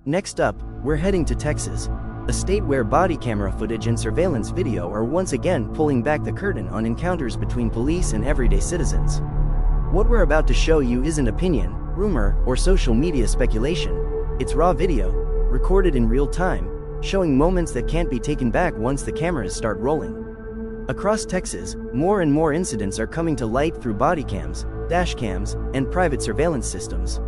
Next up, we're heading to Texas, a state where body camera footage and surveillance video are once again pulling back the curtain on encounters between police and everyday citizens. What we're about to show you isn't opinion, rumor, or social media speculation. It's raw video, recorded in real time, showing moments that can't be taken back once the cameras start rolling. Across Texas, more and more incidents are coming to light through body cams, dash cams, and private surveillance systems.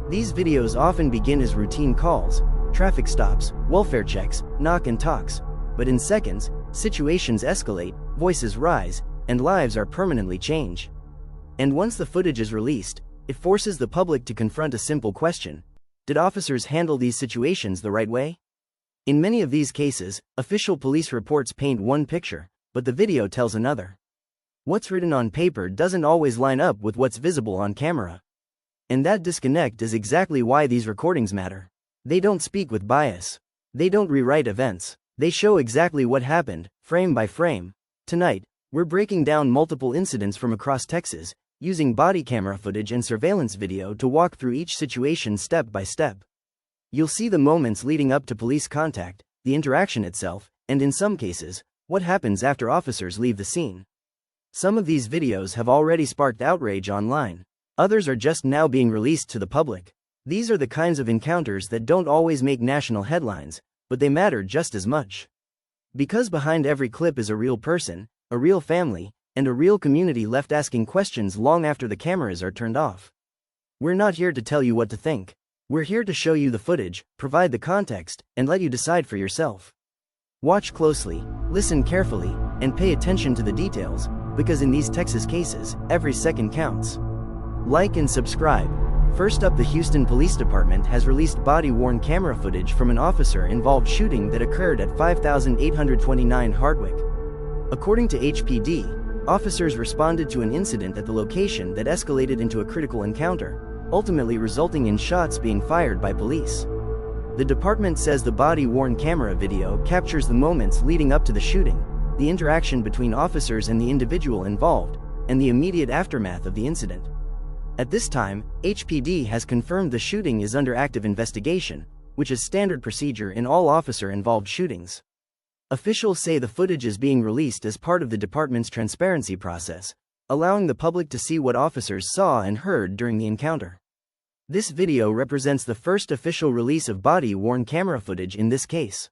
These videos often begin as routine calls, traffic stops, welfare checks, knock and talks, but in seconds, situations escalate, voices rise, and lives are permanently changed. And once the footage is released, it forces the public to confront a simple question: did officers handle these situations the right way? In many of these cases, official police reports paint one picture, but the video tells another. What's written on paper doesn't always line up with what's visible on camera. And that disconnect is exactly why these recordings matter. They don't speak with bias. They don't rewrite events. They show exactly what happened, frame by frame. Tonight, we're breaking down multiple incidents from across Texas, using body camera footage and surveillance video to walk through each situation step by step. You'll see the moments leading up to police contact, the interaction itself, and in some cases, what happens after officers leave the scene. Some of these videos have already sparked outrage online. Others are just now being released to the public. These are the kinds of encounters that don't always make national headlines, but they matter just as much. Because behind every clip is a real person, a real family, and a real community left asking questions long after the cameras are turned off. We're not here to tell you what to think. We're here to show you the footage, provide the context, and let you decide for yourself. Watch closely, listen carefully, and pay attention to the details, because in these Texas cases, every second counts. Like and subscribe. First up, the Houston Police Department has released body-worn camera footage from an officer-involved shooting that occurred at 5829 Hardwick. According to HPD, officers responded to an incident at the location that escalated into a critical encounter, ultimately resulting in shots being fired by police. The department says the body-worn camera video captures the moments leading up to the shooting, the interaction between officers and the individual involved, and the immediate aftermath of the incident. At this time, HPD has confirmed the shooting is under active investigation, which is standard procedure in all officer-involved shootings. Officials say the footage is being released as part of the department's transparency process, allowing the public to see what officers saw and heard during the encounter. This video represents the first official release of body-worn camera footage in this case.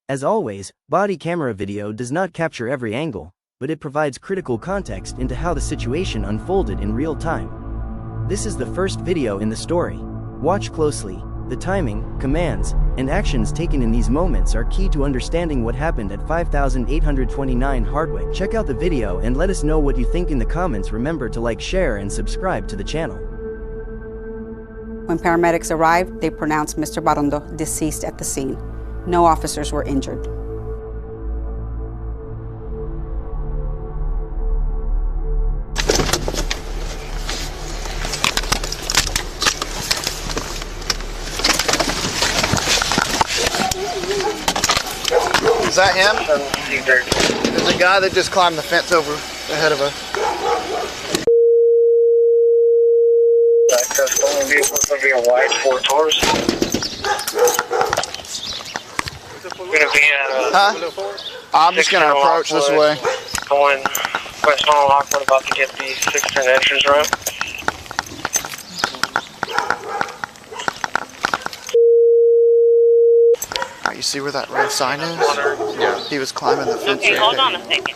As always, body camera video does not capture every angle, but it provides critical context into how the situation unfolded in real time. This is the first video in the story. Watch closely. The timing, commands, and actions taken in these moments are key to understanding what happened at 5829 Hardwick. Check out the video and let us know what you think in the comments. Remember to like, share, and subscribe to the channel. When paramedics arrived, they pronounced Mr. Barondo deceased at the scene. No officers were injured. Is that him? There's a guy that just climbed the fence over ahead of us. Stolen vehicle is going to be a white Ford Taurus. We're going to be at I'm just going to approach this way. Going west on Lockwood, about to get the 610 entrance ramp. You see where that red sign is? Yeah. He was climbing the fence. Okay, hold on a second.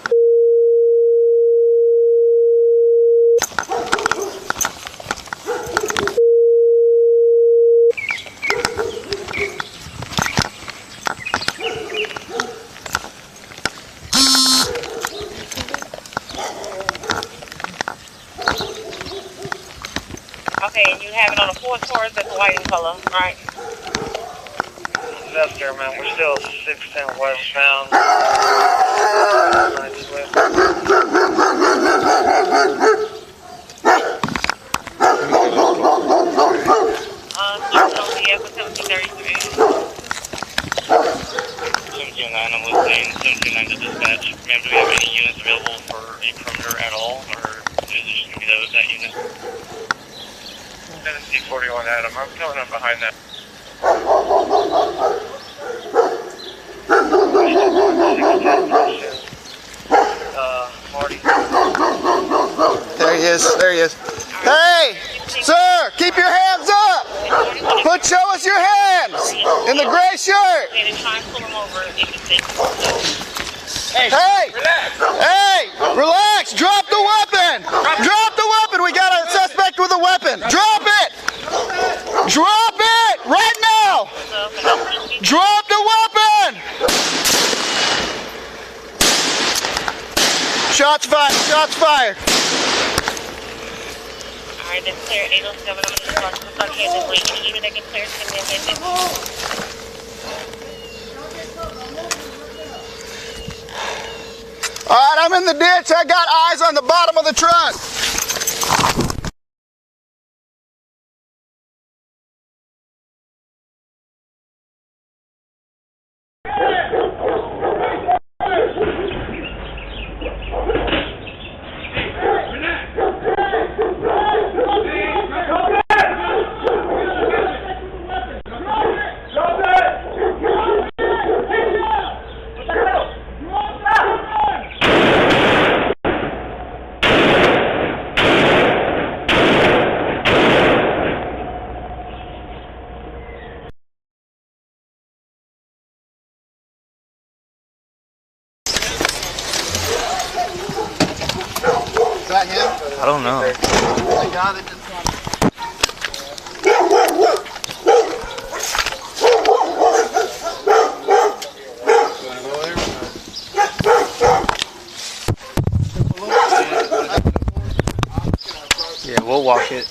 Okay, and you have it on a Ford Taurus that's white in color, right? That's there, man. We're still 610 westbound. LCF with 1733. 729, I'm listening. 729 to dispatch. Ma'am, do we have any units available for a perimeter at all, or is it just going to be that unit? 7C41 Adam, I'm coming up behind that. is. There he is. Hey, sir, keep your hands up. Show us your hands in the gray shirt. And try and pull him over if you think. Hey, relax. Drop the weapon. Drop the weapon. We got a suspect with a weapon. Drop it. Drop it right now. Drop the weapon. Shots fired. Shots fired. Alright, that's clear. 807. I'm going to start handing weight. Any unit that can clear, send me a message. All right, I'm in the ditch. I got eyes on the bottom of the truck. Is that him? I don't know. The guy that just Yeah, we'll walk it.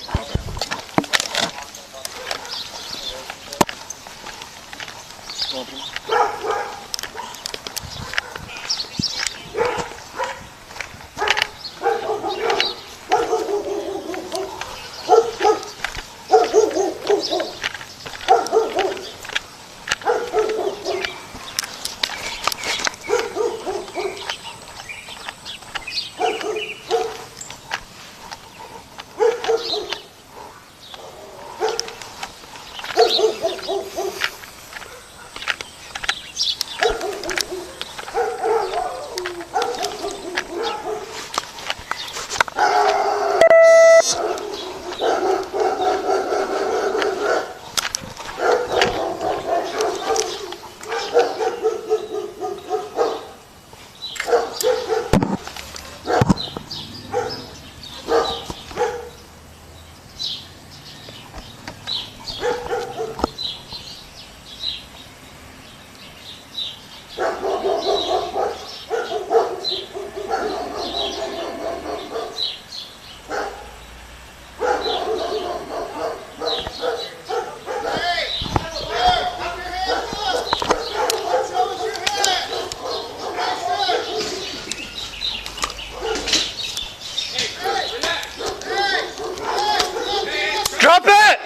Drop it!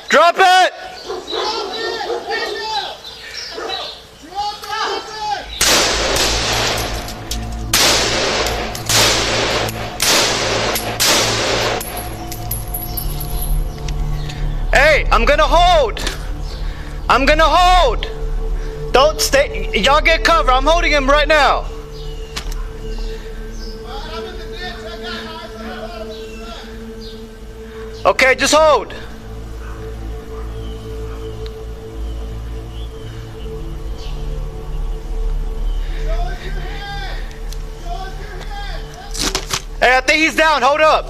Drop it! Hey, I'm gonna hold. I'm gonna hold. Don't stay. Y'all get cover. I'm holding him right now. Okay, just hold. Hey, I think he's down. Hold up.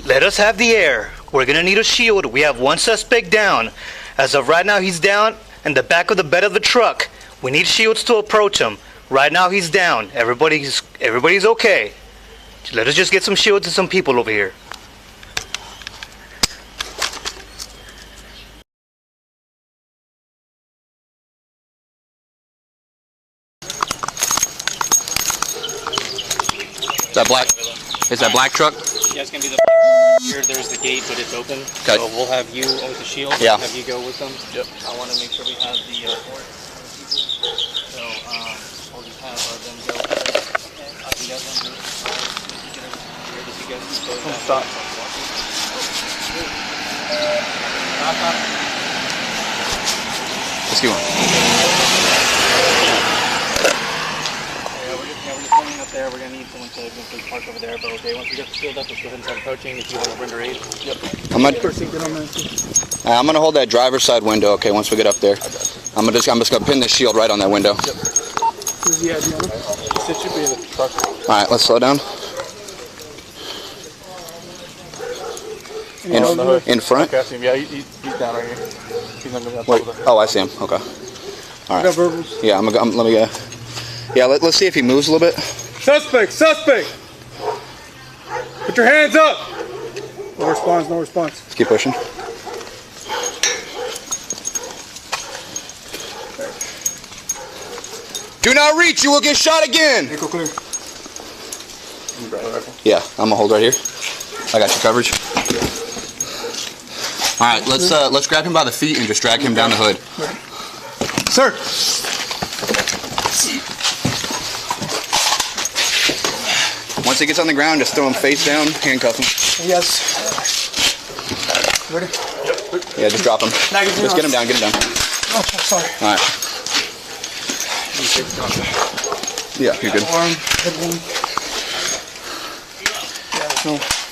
Let us have the air. We're gonna need a shield. We have one suspect down. As of right now, he's down in the back of the bed of the truck. We need shields to approach him. Right now, he's down. Everybody's okay. Let us just get some shields and some people over here. Is that black? Is that black truck? Yeah, it's gonna be the here. There's the gate, but it's open. Okay. So we'll have you with the shield. Yeah. Have you go with them. Yep. I want to make sure we have the people. So we'll just have them go. Okay. You guys want to get everything here? You guys can stop. Let's go on. Yeah, we're just we're going to need someone to eventually park over there, but okay, once we get the field up, let's go ahead and start approaching if you want to render aid. Yep. I'm gonna hold that driver's side window, okay, once we get up there. I'm just gonna pin this shield right on that window. Yep. It should be in the truck. Alright, let's slow down. In front? Okay, I see him. Yeah, he's down right here. He's not going to be on top Wait, of the... oh, I see him. Okay. Alright. Yeah, let me go. Yeah, let's see if he moves a little bit. Suspect! Suspect! Put your hands up! No response, no response. Let's keep pushing. Do not reach, you will get shot again! Vehicle clear. Yeah, I'm gonna hold right here. I got your coverage. Alright, let's grab him by the feet and just drag him down the hood. Sir! Once he gets on the ground, just throw him face down, handcuff him. Yes. Ready? Yep. Yeah, just drop him. Just get him down, get him down. Oh, sorry. Alright. Yeah, you're good. Arm, head wound.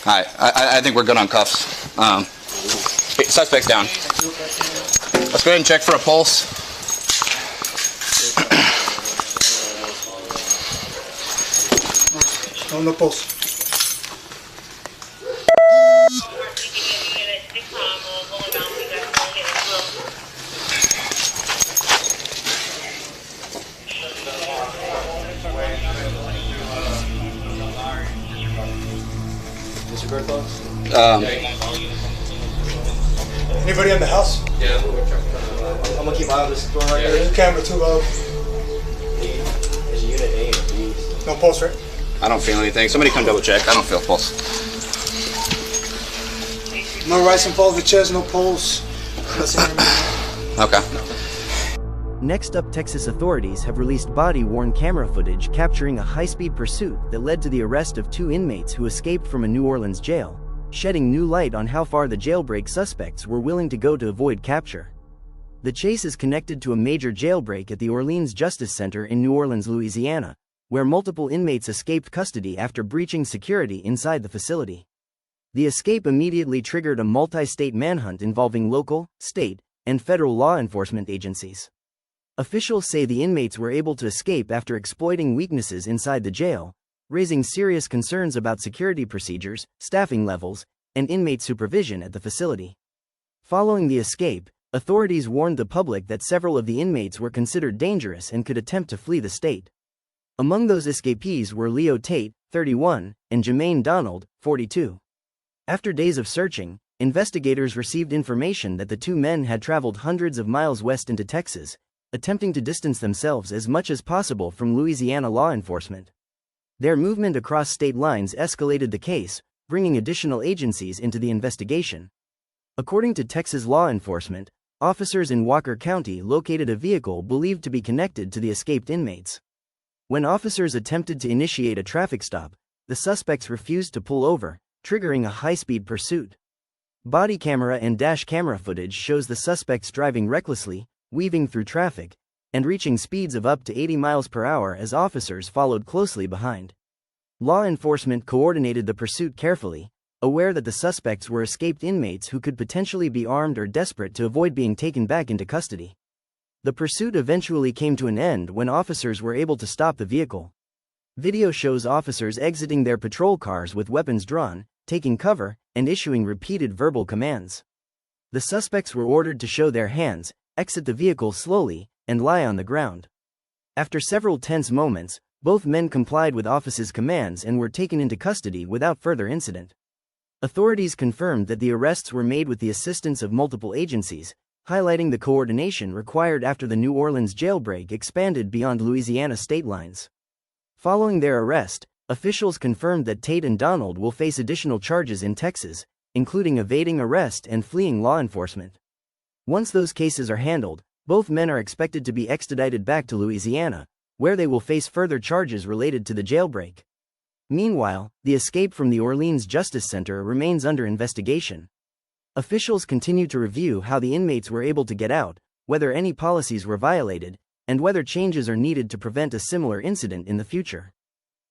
Alright, I think we're good on cuffs. Suspect's down. Let's go ahead and check for a pulse. No pulse. Anybody in the house? Yeah. I'm gonna keep eye on this door right here. There's a camera too, bro. There's a unit A and a B. No pulse, right? I don't feel anything. Somebody come double check. I don't feel a pulse. No rise and fall of the chest, no pulse. Okay. Next up, Texas authorities have released body-worn camera footage capturing a high-speed pursuit that led to the arrest of 2 inmates who escaped from a New Orleans jail, shedding new light on how far the jailbreak suspects were willing to go to avoid capture. The chase is connected to a major jailbreak at the Orleans Justice Center in New Orleans, Louisiana, where multiple inmates escaped custody after breaching security inside the facility. The escape immediately triggered a multi-state manhunt involving local, state, and federal law enforcement agencies. Officials say the inmates were able to escape after exploiting weaknesses inside the jail, raising serious concerns about security procedures, staffing levels, and inmate supervision at the facility. Following the escape, authorities warned the public that several of the inmates were considered dangerous and could attempt to flee the state. Among those escapees were Leo Tate, 31, and Jermaine Donald, 42. After days of searching, investigators received information that the 2 men had traveled hundreds of miles west into Texas, attempting to distance themselves as much as possible from Louisiana law enforcement. Their movement across state lines escalated the case, bringing additional agencies into the investigation. According to Texas law enforcement, officers in Walker County located a vehicle believed to be connected to the escaped inmates. When officers attempted to initiate a traffic stop, the suspects refused to pull over, triggering a high-speed pursuit. Body camera and dash camera footage shows the suspects driving recklessly, weaving through traffic, and reaching speeds of up to 80 miles per hour as officers followed closely behind. Law enforcement coordinated the pursuit carefully, aware that the suspects were escaped inmates who could potentially be armed or desperate to avoid being taken back into custody. The pursuit eventually came to an end when officers were able to stop the vehicle. Video shows officers exiting their patrol cars with weapons drawn, taking cover, and issuing repeated verbal commands. The suspects were ordered to show their hands, exit the vehicle slowly, and lie on the ground. After several tense moments, both men complied with officers' commands and were taken into custody without further incident. Authorities confirmed that the arrests were made with the assistance of multiple agencies, highlighting the coordination required after the New Orleans jailbreak expanded beyond Louisiana state lines. Following their arrest, officials confirmed that Tate and Donald will face additional charges in Texas, including evading arrest and fleeing law enforcement. Once those cases are handled, both men are expected to be extradited back to Louisiana, where they will face further charges related to the jailbreak. Meanwhile, the escape from the Orleans Justice Center remains under investigation. Officials continue to review how the inmates were able to get out, whether any policies were violated, and whether changes are needed to prevent a similar incident in the future.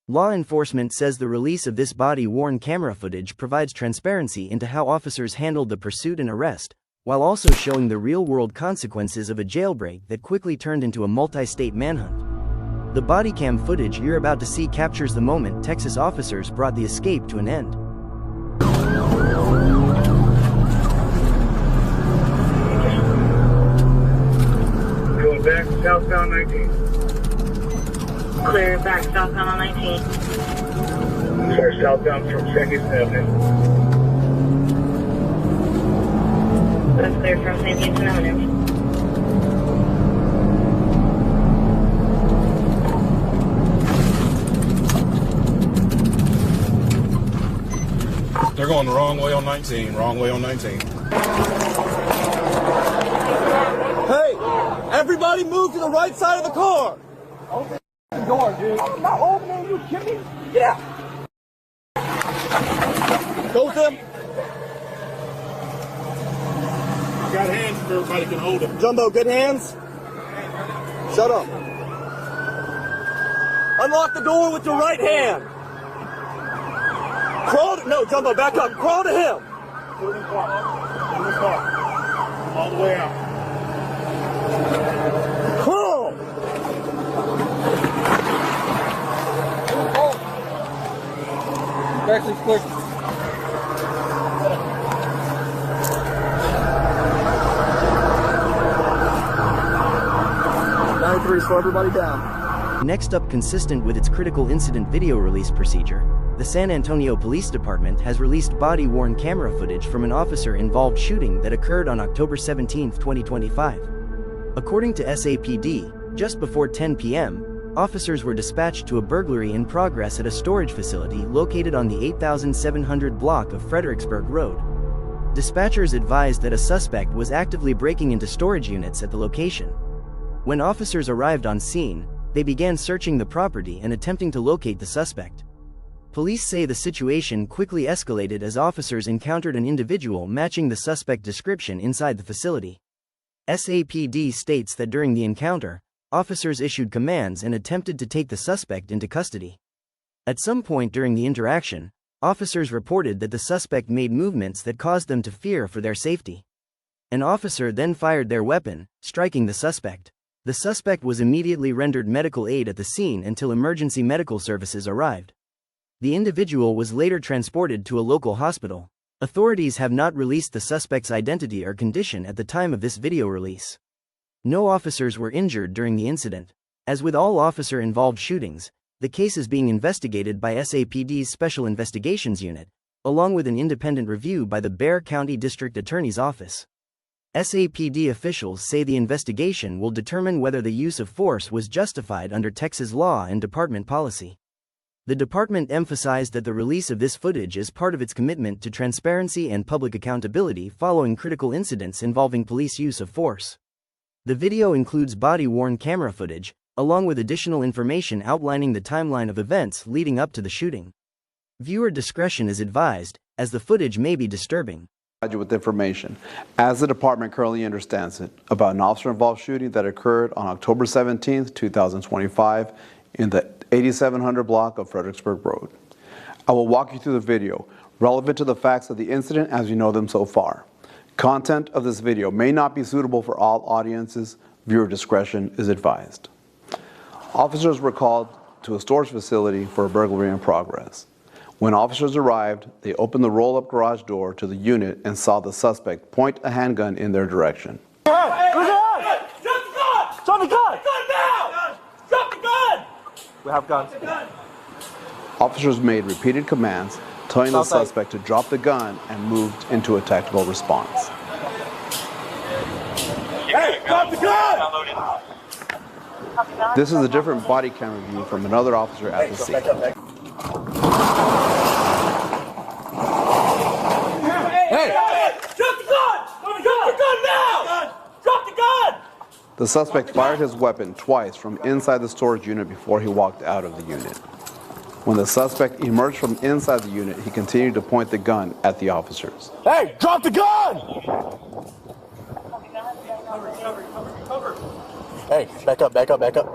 Law enforcement says the release of this body-worn camera footage provides transparency into how officers handled the pursuit and arrest, while also showing the real-world consequences of a jailbreak that quickly turned into a multi-state manhunt. The body cam footage you're about to see captures the moment Texas officers brought the escape to an end. Going back southbound 19. Clear back southbound on 19. Sorry, southbound from 2nd Avenue. That's clear from St. Vincent Avenue. They're going the wrong way on 19. Wrong way on 19. Hey! Everybody move to the right side of the car! Open the door, dude. I'm not opening, you kidding me? Get out! Go with them. Got hands if everybody can hold them. Jumbo, good hands? Shut up. Unlock the door with your right hand. Crawl to, no, Jumbo, back up. Crawl to him. Put it in the car. Put it in the car. All the way out. Crawl. Actually, quick. Slow everybody down. Next up, consistent with its critical incident video release procedure, the San Antonio Police Department has released body-worn camera footage from an officer-involved shooting that occurred on October 17, 2025. According to SAPD, just before 10 p.m., officers were dispatched to a burglary in progress at a storage facility located on the 8700 block of Fredericksburg Road. Dispatchers advised that a suspect was actively breaking into storage units at the location. When officers arrived on scene, they began searching the property and attempting to locate the suspect. Police say the situation quickly escalated as officers encountered an individual matching the suspect description inside the facility. SAPD states that during the encounter, officers issued commands and attempted to take the suspect into custody. At some point during the interaction, officers reported that the suspect made movements that caused them to fear for their safety. An officer then fired their weapon, striking the suspect. The suspect was immediately rendered medical aid at the scene until emergency medical services arrived. The individual was later transported to a local hospital. Authorities have not released the suspect's identity or condition at the time of this video release. No officers were injured during the incident. As with all officer-involved shootings, the case is being investigated by SAPD's Special Investigations Unit, along with an independent review by the Bexar County District Attorney's Office. SAPD officials say the investigation will determine whether the use of force was justified under Texas law and department policy. The department emphasized that the release of this footage is part of its commitment to transparency and public accountability following critical incidents involving police use of force. The video includes body-worn camera footage, along with additional information outlining the timeline of events leading up to the shooting. Viewer discretion is advised, as the footage may be disturbing. With information, as the department currently understands it, about an officer-involved shooting that occurred on October 17, 2025 in the 8700 block of Fredericksburg Road. I will walk you through the video, relevant to the facts of the incident as you know them so far. Content of this video may not be suitable for all audiences. Viewer discretion is advised. Officers were called to a storage facility for a burglary in progress. When officers arrived, they opened the roll-up garage door to the unit and saw the suspect point a handgun in their direction. Hey, drop the gun! Drop the gun! Gun now! Drop the gun! We have guns. Officers made repeated commands, telling the suspect to drop the gun and moved into a tactical response. Hey, drop the gun! This is a different body camera view from another officer at the scene. Hey! Drop the gun! Drop the gun now! Drop the gun! The suspect fired his weapon twice from inside the storage unit before he walked out of the unit. When the suspect emerged from inside the unit, he continued to point the gun at the officers. Hey, drop the gun! Hey, back up, back up, back up.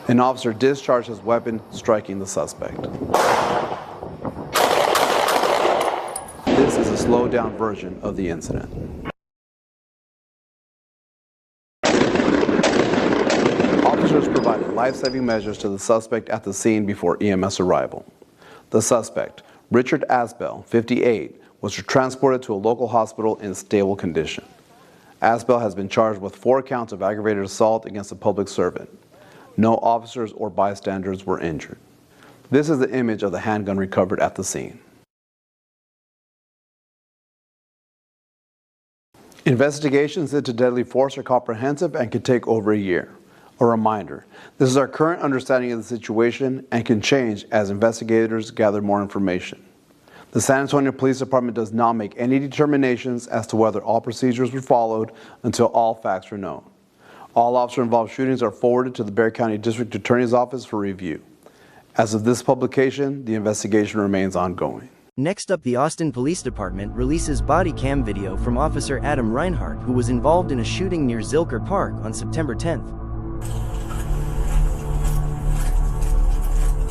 An officer discharged his weapon, striking the suspect. This is a slowed-down version of the incident. Officers provided life-saving measures to the suspect at the scene before EMS arrival. The suspect, Richard Asbell, 58, was transported to a local hospital in stable condition. Asbell has been charged with 4 counts of aggravated assault against a public servant. No officers or bystanders were injured. This is the image of the handgun recovered at the scene. Investigations into deadly force are comprehensive and can take over a year. A reminder, this is our current understanding of the situation and can change as investigators gather more information. The San Antonio Police Department does not make any determinations as to whether all procedures were followed until all facts are known. All officer-involved shootings are forwarded to the Bexar County District Attorney's Office for review. As of this publication, the investigation remains ongoing. Next up, the Austin Police Department releases body cam video from Officer Adam Reinhart, who was involved in a shooting near Zilker Park on September 10th.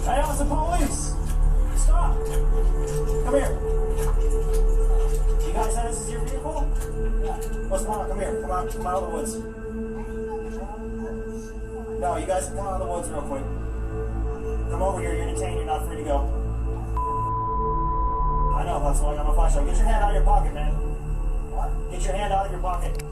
Hey, Austin Police! Stop! Come here. You guys said this is your vehicle? Yeah. What's going on? Come here. Come out of the woods. No, you guys come out of the woods real quick. Come over here. You're detained. You're not free to go. I know. That's why I got my flashlight. Get your hand out of your pocket, man. What? Get your hand out of your pocket.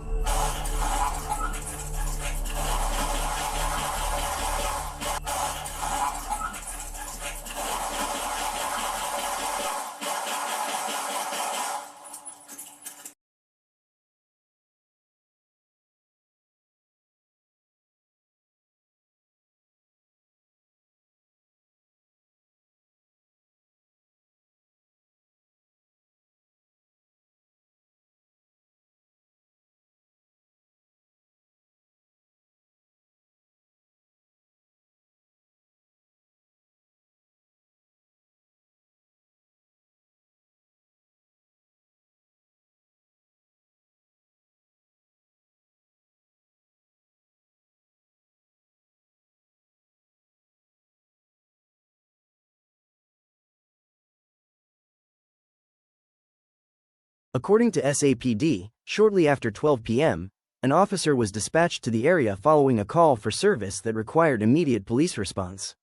According to SAPD, shortly after 12 p.m., an officer was dispatched to the area following a call for service that required immediate police response.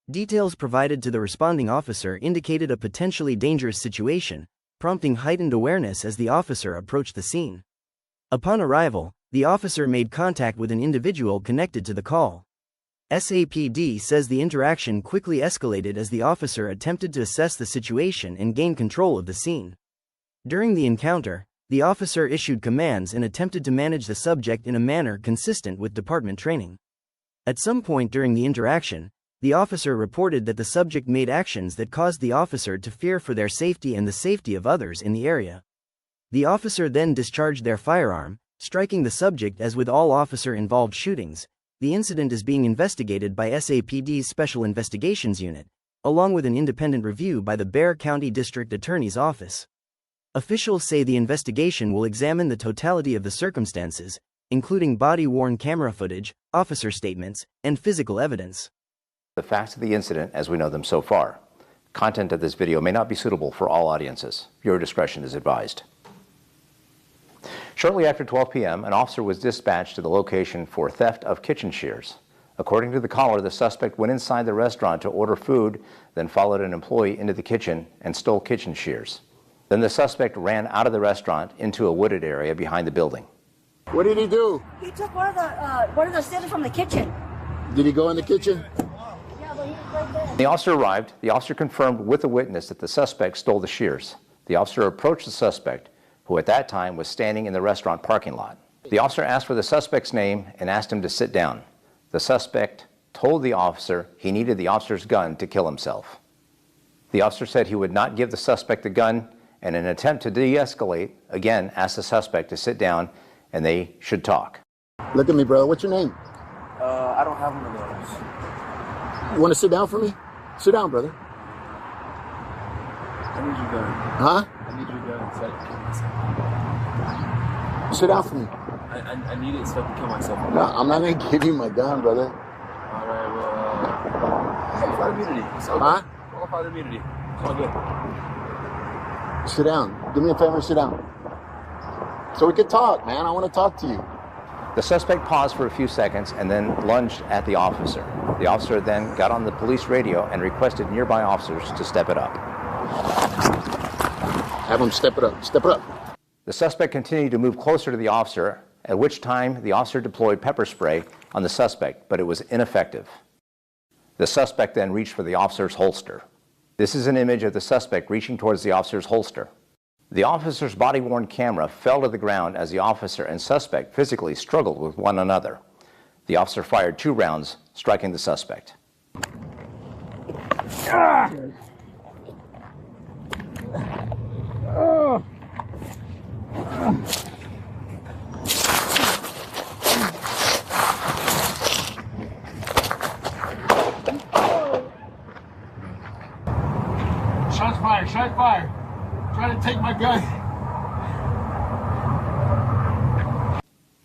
Details provided to the responding officer indicated a potentially dangerous situation, prompting heightened awareness as the officer approached the scene. Upon arrival, the officer made contact with an individual connected to the call. SAPD says the interaction quickly escalated as the officer attempted to assess the situation and gain control of the scene. During the encounter, the officer issued commands and attempted to manage the subject in a manner consistent with department training. At some point during the interaction, the officer reported that the subject made actions that caused the officer to fear for their safety and the safety of others in the area. The officer then discharged their firearm, striking the subject. As with all officer-involved shootings, the incident is being investigated by SAPD's Special Investigations Unit, along with an independent review by the Bexar County District Attorney's Office. Officials say the investigation will examine the totality of the circumstances, including body-worn camera footage, officer statements, and physical evidence. The facts of the incident as we know them so far. Content of this video may not be suitable for all audiences. Your discretion is advised. Shortly after 12 p.m., an officer was dispatched to the location for theft of kitchen shears. According to the caller, the suspect went inside the restaurant to order food, then followed an employee into the kitchen and stole kitchen shears. Then the suspect ran out of the restaurant into a wooded area behind the building. What did he do? He took one of the scissors from the kitchen. Did he go in the kitchen? Yeah, but he was right there. The officer arrived. The officer confirmed with a witness that the suspect stole the shears. The officer approached the suspect, who at that time was standing in the restaurant parking lot. The officer asked for the suspect's name and asked him to sit down. The suspect told the officer he needed the officer's gun to kill himself. The officer said he would not give the suspect the gun, and in an attempt to de-escalate, again asked the suspect to sit down and they should talk. Look at me, brother. What's your name? I don't have one of those. You want to sit down for me? Sit down, brother. I need your gun. Huh? I need your gun so I can kill myself. Sit down for me. I need it so I can kill myself. No, I'm not going to give you my gun, brother. Alright, well, qualified immunity. Huh? Qualified immunity. It's all good. Sit down. Do me a favor and sit down. So we could talk, man. I want to talk to you. The suspect paused for a few seconds and then lunged at the officer. The officer then got on the police radio and requested nearby officers to step it up. Have him step it up. Step it up. The suspect continued to move closer to the officer, at which time the officer deployed pepper spray on the suspect, but it was ineffective. The suspect then reached for the officer's holster. This is an image of the suspect reaching towards the officer's holster. The officer's body-worn camera fell to the ground as the officer and suspect physically struggled with one another. The officer fired 2 rounds, striking the suspect. Ah! Oh. Shots fired, shots fired. Trying to take my gun.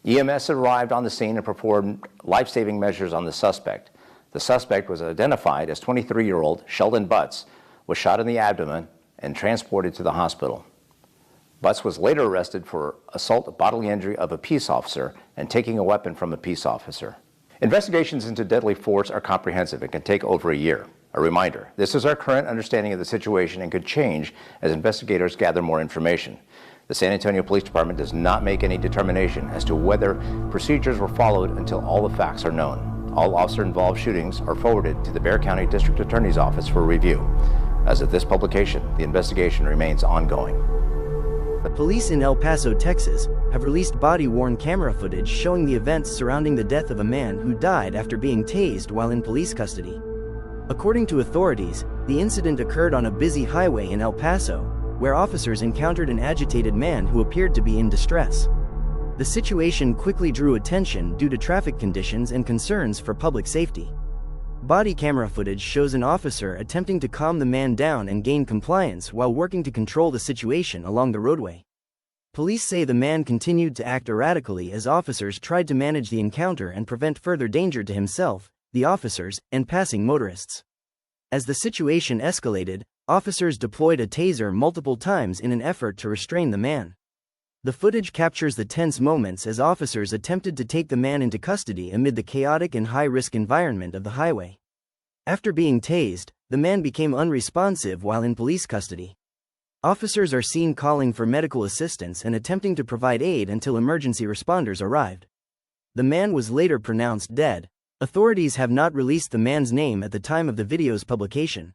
EMS arrived on the scene and performed life-saving measures on the suspect. The suspect was identified as 23-year-old Sheldon Butts, was shot in the abdomen and transported to the hospital. Butts was later arrested for assault, bodily injury of a peace officer, and taking a weapon from a peace officer. Investigations into deadly force are comprehensive and can take over a year. A reminder, this is our current understanding of the situation and could change as investigators gather more information. The San Antonio Police Department does not make any determination as to whether procedures were followed until all the facts are known. All officer-involved shootings are forwarded to the Bexar County District Attorney's Office for review. As of this publication, the investigation remains ongoing. The police in El Paso, Texas, have released body-worn camera footage showing the events surrounding the death of a man who died after being tased while in police custody. According to authorities, the incident occurred on a busy highway in El Paso, where officers encountered an agitated man who appeared to be in distress. The situation quickly drew attention due to traffic conditions and concerns for public safety. Body camera footage shows an officer attempting to calm the man down and gain compliance while working to control the situation along the roadway. Police say the man continued to act erratically as officers tried to manage the encounter and prevent further danger to himself, the officers, and passing motorists. As the situation escalated, officers deployed a taser multiple times in an effort to restrain the man. The footage captures the tense moments as officers attempted to take the man into custody amid the chaotic and high-risk environment of the highway. After being tased, the man became unresponsive while in police custody. Officers are seen calling for medical assistance and attempting to provide aid until emergency responders arrived. The man was later pronounced dead. Authorities have not released the man's name at the time of the video's publication.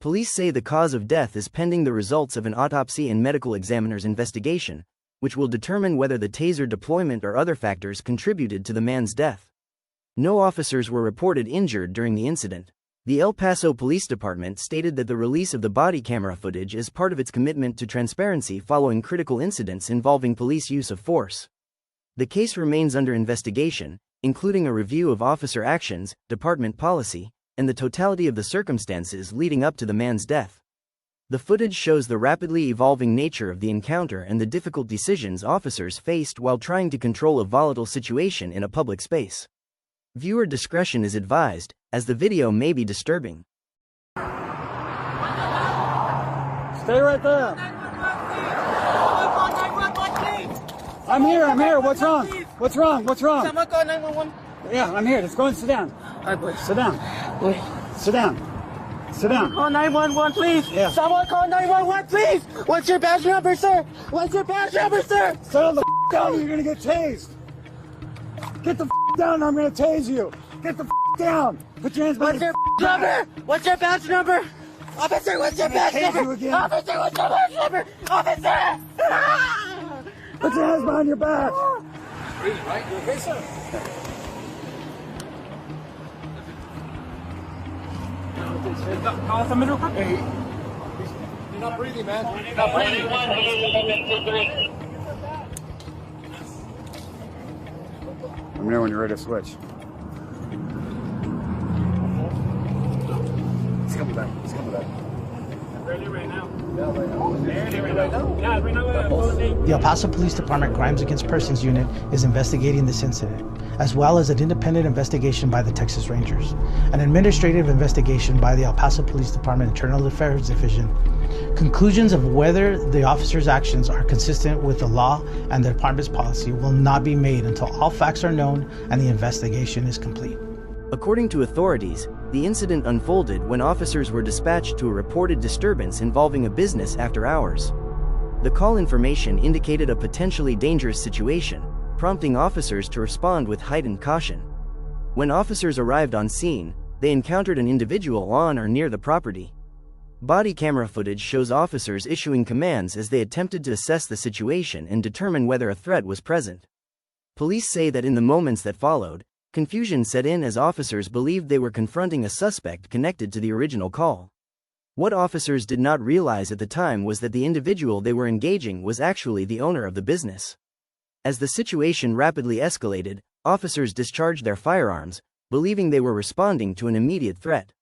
Police say the cause of death is pending the results of an autopsy and medical examiner's investigation, which will determine whether the taser deployment or other factors contributed to the man's death. No officers were reported injured during the incident. The El Paso Police Department stated that the release of the body camera footage is part of its commitment to transparency following critical incidents involving police use of force. The case remains under investigation, including a review of officer actions, department policy, and the totality of the circumstances leading up to the man's death. The footage shows the rapidly evolving nature of the encounter and the difficult decisions officers faced while trying to control a volatile situation in a public space. Viewer discretion is advised, as the video may be disturbing. Stay right there. I'm here. What's wrong? What's wrong? Someone call 911. Yeah, I'm here. Let's go and sit down. Sit down. Wait. Sit down. Sit down. Call 911, please. Yeah. Someone call 911, please. What's your badge number, sir? What's your badge number, sir? Settle the down or you're going to get tased. Get the down or I'm going to tase you. Get the down. Put your hands behind your number. What's your badge number? Officer, what's your badge number? Officer, what's your badge number? Officer! Put your hands behind your back. Right? You okay, sir? You're not breathing, man. You're not breathing. Let me know when you're ready to switch. He's coming back. He's coming back. The El Paso Police Department Crimes Against Persons Unit is investigating this incident. as well as an independent investigation by the Texas Rangers, an administrative investigation by the El Paso Police Department Internal Affairs Division. Conclusions of whether the officer's actions are consistent with the law and the department's policy will not be made until all facts are known and the investigation is complete. According to authorities, the incident unfolded when officers were dispatched to a reported disturbance involving a business after hours. The call information indicated a potentially dangerous situation, prompting officers to respond with heightened caution. When officers arrived on scene, they encountered an individual on or near the property. Body camera footage shows officers issuing commands as they attempted to assess the situation and determine whether a threat was present. Police say that in the moments that followed, confusion set in as officers believed they were confronting a suspect connected to the original call. What officers did not realize at the time was that the individual they were engaging was actually the owner of the business. As the situation rapidly escalated, officers discharged their firearms, believing they were responding to an immediate threat.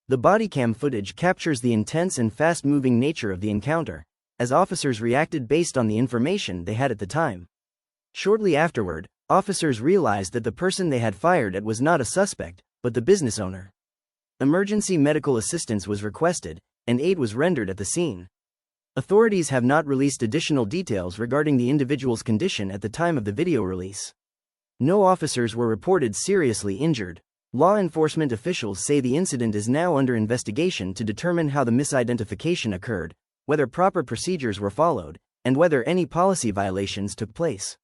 The body cam footage captures the intense and fast-moving nature of the encounter, as officers reacted based on the information they had at the time. Shortly afterward, officers realized that the person they had fired at was not a suspect, but the business owner. Emergency medical assistance was requested, and aid was rendered at the scene. Authorities have not released additional details regarding the individual's condition at the time of the video release. No officers were reported seriously injured. Law enforcement officials say the incident is now under investigation to determine how the misidentification occurred, whether proper procedures were followed, and whether any policy violations took place.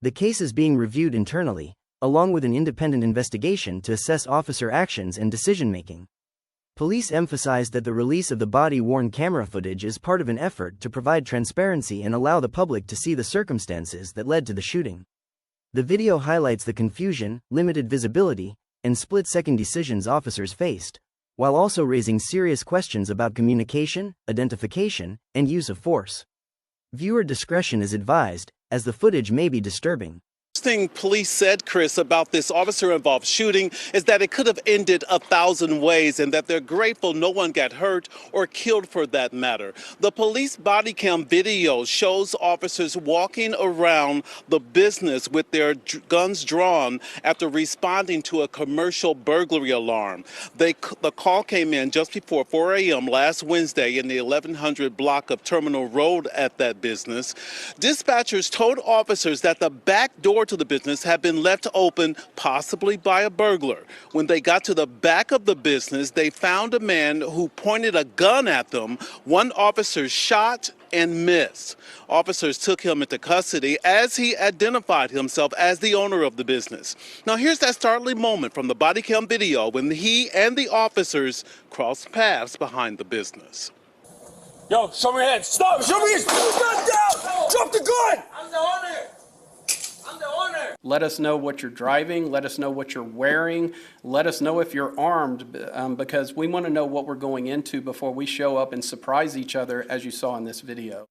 The case is being reviewed internally, along with an independent investigation to assess officer actions and decision-making. Police emphasized that the release of the body-worn camera footage is part of an effort to provide transparency and allow the public to see the circumstances that led to the shooting. The video highlights the confusion, limited visibility, and split-second decisions officers faced, while also raising serious questions about communication, identification, and use of force. Viewer discretion is advised, as the footage may be disturbing. Thing police said, Chris, about this officer-involved shooting is that it could have ended 1,000 ways and that they're grateful no one got hurt or killed for that matter. The police body cam video shows officers walking around the business with their guns drawn after responding to a commercial burglary alarm. The call came in just before 4 a.m. last Wednesday in the 1100 block of Terminal Road at that business. Dispatchers told officers that the back door to the business had been left open, possibly by a burglar. When they got to the back of the business, they found a man who pointed a gun at them. One officer shot and missed. Officers took him into custody as he identified himself as the owner of the business. Now here's that startling moment from the body cam video when he and the officers crossed paths behind the business. Yo, show me your hands. Stop! Show me your gun down! Drop the gun! I'm the owner! I'm the owner! Let us know what you're driving. Let us know what you're wearing. Let us know if you're armed, because we want to know what we're going into before we show up and surprise each other, as you saw in this video.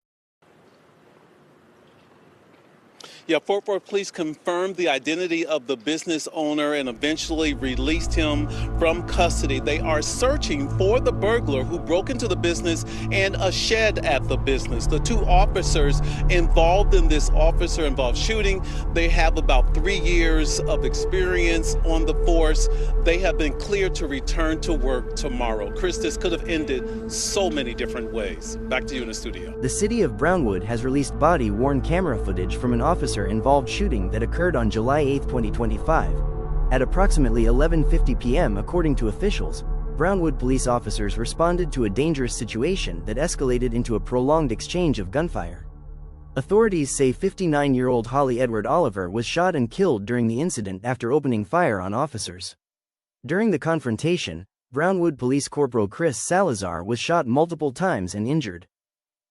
Yeah, Fort Worth police confirmed the identity of the business owner and eventually released him from custody. They are searching for the burglar who broke into the business and a shed at the business. The two officers involved in this officer-involved shooting, they have about 3 years of experience on the force. They have been cleared to return to work tomorrow. Chris, this could have ended so many different ways. Back to you in the studio. The city of Brownwood has released body-worn camera footage from an officer-involved shooting that occurred on July 8, 2025. At approximately 11:50 p.m. according to officials, Brownwood police officers responded to a dangerous situation that escalated into a prolonged exchange of gunfire. Authorities say 59-year-old Holly Edward Oliver was shot and killed during the incident after opening fire on officers. During the confrontation, Brownwood Police Corporal Chris Salazar was shot multiple times and injured.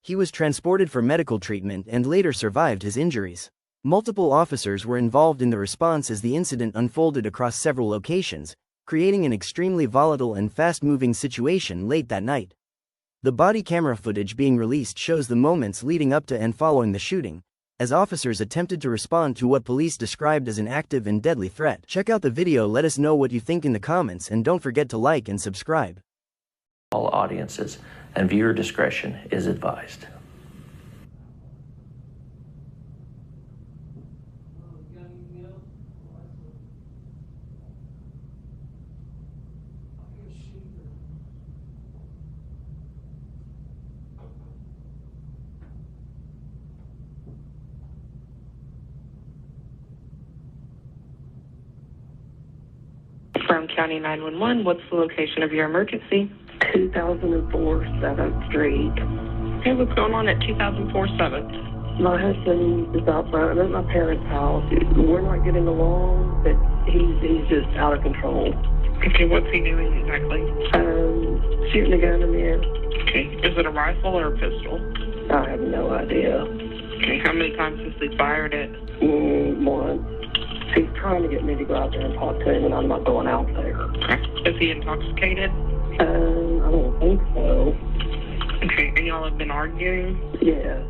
He was transported for medical treatment and later survived his injuries. Multiple officers were involved in the response as the incident unfolded across several locations, creating an extremely volatile and fast-moving situation late that night. The body camera footage being released shows the moments leading up to and following the shooting, as officers attempted to respond to what police described as an active and deadly threat. Check out the video, let us know what you think in the comments, and don't forget to like and subscribe. All audiences, and viewer discretion is advised. Brown County 911. What's the location of your emergency? 2004 7th Street. Okay, what's going on at 2004 7th? My husband is out front. I'm at my parents' house. We're not getting along, but he's just out of control. Okay, what's he doing exactly? Shooting a gun in the air. Okay, is it a rifle or a pistol? I have no idea. Okay, how many times has he fired it? Once. He's trying to get me to go out there and talk to him, and I'm not going out there. Okay. Is he intoxicated? I don't think so. Okay, and y'all have been arguing? Yeah.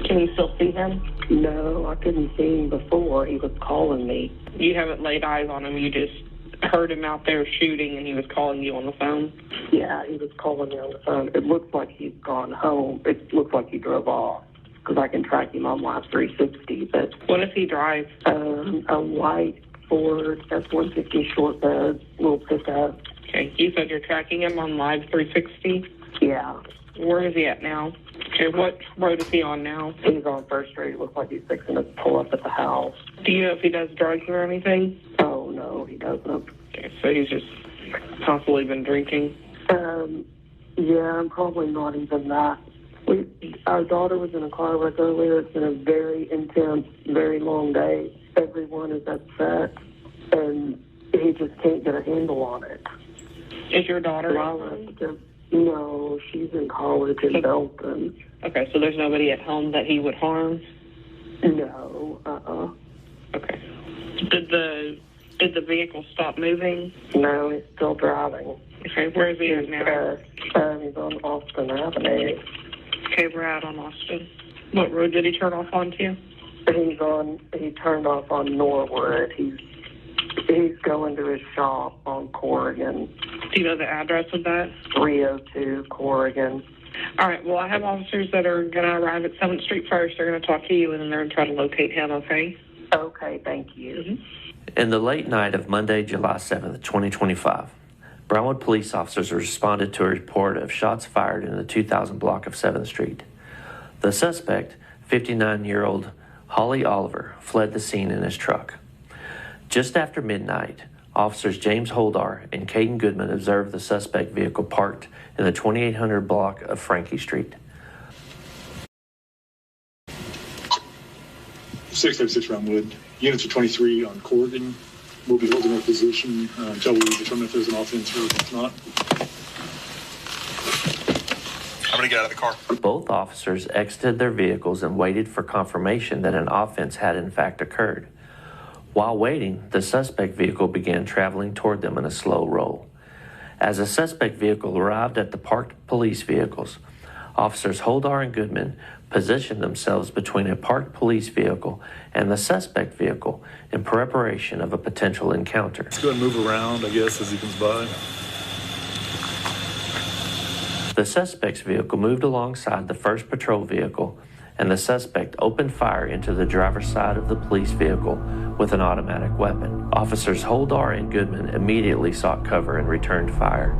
Can you still see him? No, I couldn't see him before. He was calling me. You haven't laid eyes on him, you just heard him out there shooting and he was calling you on the phone? Yeah, he was calling me on the phone. It looks like he's gone home. It looks like he drove off, because I can track him on Live 360. But what does he drive? A white Ford F-150 short bed, little pickup. Okay, you said you're tracking him on Live 360? Yeah. Where is he at now? Okay, what road is he on now? He's on First Street. It looks like he's fixing to pull up at the house. Do you know if he does drugs or anything? Oh, no, he doesn't. Okay, so he's just constantly been drinking? Yeah, I'm probably not even that. Our daughter was in a car wreck earlier. It's been a very intense, very long day. Everyone is upset, and he just can't get a handle on it. Is your daughter? No, she's in college in Belton. Okay, so there's nobody at home that he would harm? No, Okay. Did the vehicle stop moving? No, he's still driving. Okay, where is he at now? He's on Austin Avenue. Okay, we're out on Austin. What road did he turn off onto? He turned off on Norwood. He's going to his shop on Corrigan. Do you know the address of that? 302 Corrigan. All right, well, I have officers that are going to arrive at 7th Street first. They're going to talk to you, and then they're going to try to locate him, okay? Okay, thank you. Mm-hmm. In the late night of Monday, July 7th, 2025, Brownwood police officers responded to a report of shots fired in the 2000 block of 7th Street. The suspect, 59-year-old Holly Oliver, fled the scene in his truck. Just after midnight, officers James Holdar and Caden Goodman observed the suspect vehicle parked in the 2800 block of Frankie Street. 636 Brownwood. Units of 23 on Corrigan. We'll be holding our position until we determine if there's an offense or if not. I'm going to get out of the car. Both officers exited their vehicles and waited for confirmation that an offense had in fact occurred. While waiting, the suspect vehicle began traveling toward them in a slow roll. As the suspect vehicle arrived at the parked police vehicles, officers Holdar and Goodman positioned themselves between a parked police vehicle and the suspect vehicle in preparation of a potential encounter. Let's go and move around, I guess, as he comes by. The suspect's vehicle moved alongside the first patrol vehicle, and the suspect opened fire into the driver's side of the police vehicle with an automatic weapon. Officers Holdar and Goodman immediately sought cover and returned fire.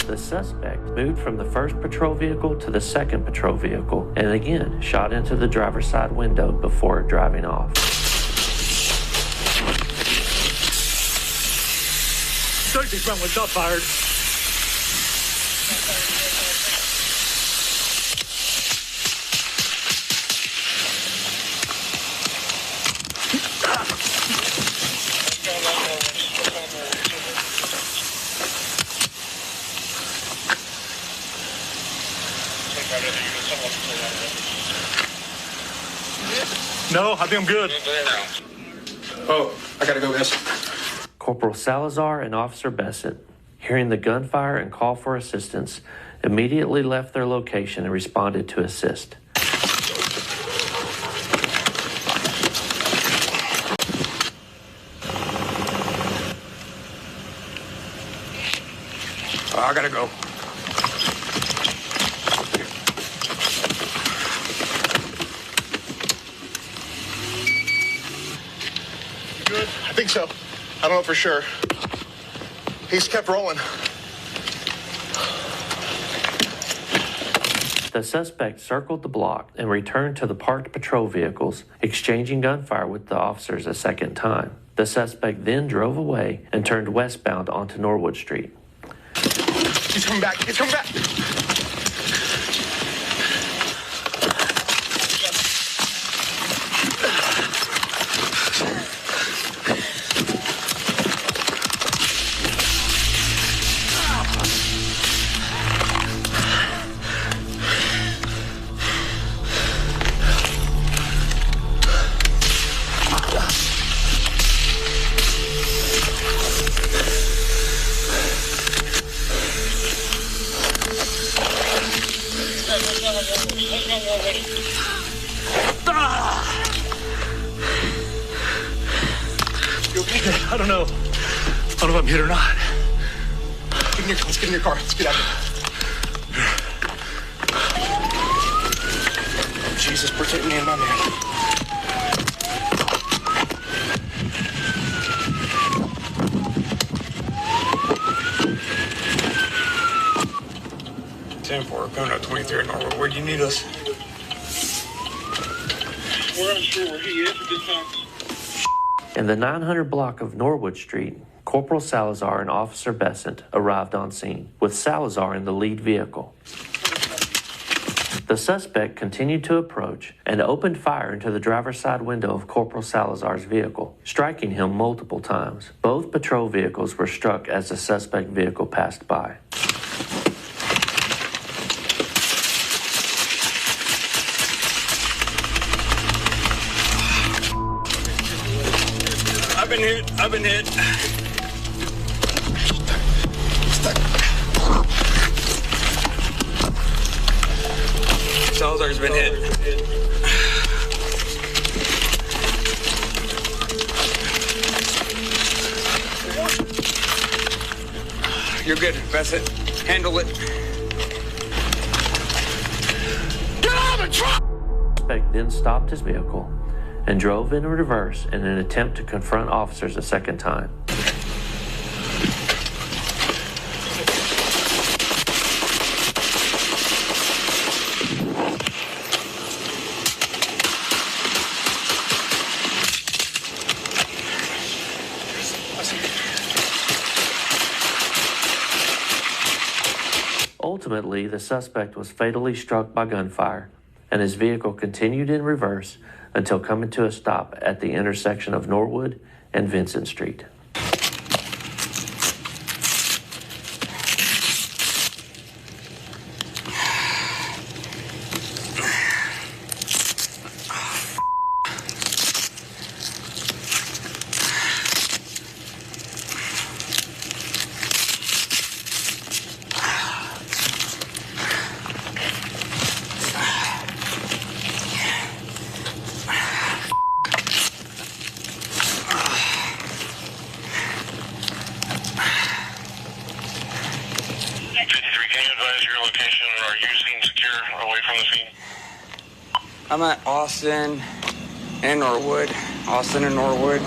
The suspect moved from the first patrol vehicle to the second patrol vehicle and again shot into the driver's side window before driving off. 36 Brownwood, shot fired. No, I think I'm good. Oh, I gotta go, guys. Corporal Salazar and Officer Bessett, hearing the gunfire and call for assistance, immediately left their location and responded to assist. I gotta go. Good? I think so. I don't know for sure. He's kept rolling. The suspect circled the block and returned to the parked patrol vehicles, exchanging gunfire with the officers a second time. The suspect then drove away and turned westbound onto Norwood Street. He's coming back. He's coming back. You okay? I don't know. I don't know if I'm hit or not. Let's get in your car. Let's get out of here. Jesus, protect me and my man. Going up 23 Norwood. Where do you need us? We're unsure where he is at this time. In the 900 block of Norwood Street, Corporal Salazar and Officer Besant arrived on scene, with Salazar in the lead vehicle. The suspect continued to approach and opened fire into the driver's side window of Corporal Salazar's vehicle, striking him multiple times. Both patrol vehicles were struck as the suspect vehicle passed by. I've been hit. Salazar's been hit. You're good, Bassett. Handle it. Get out of the truck! The suspect then stopped his vehicle and drove in reverse in an attempt to confront officers a second time. Ultimately, the suspect was fatally struck by gunfire, and his vehicle continued in reverse until coming to a stop at the intersection of Norwood and Vincent Street. I'm at Austin and Norwood. Austin and Norwood.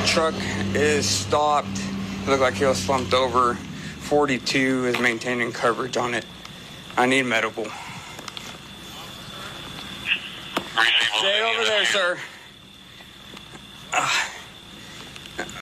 Truck is stopped. It looked like he was slumped over. 42 is maintaining coverage on it. I need medical. Stay over there, sir.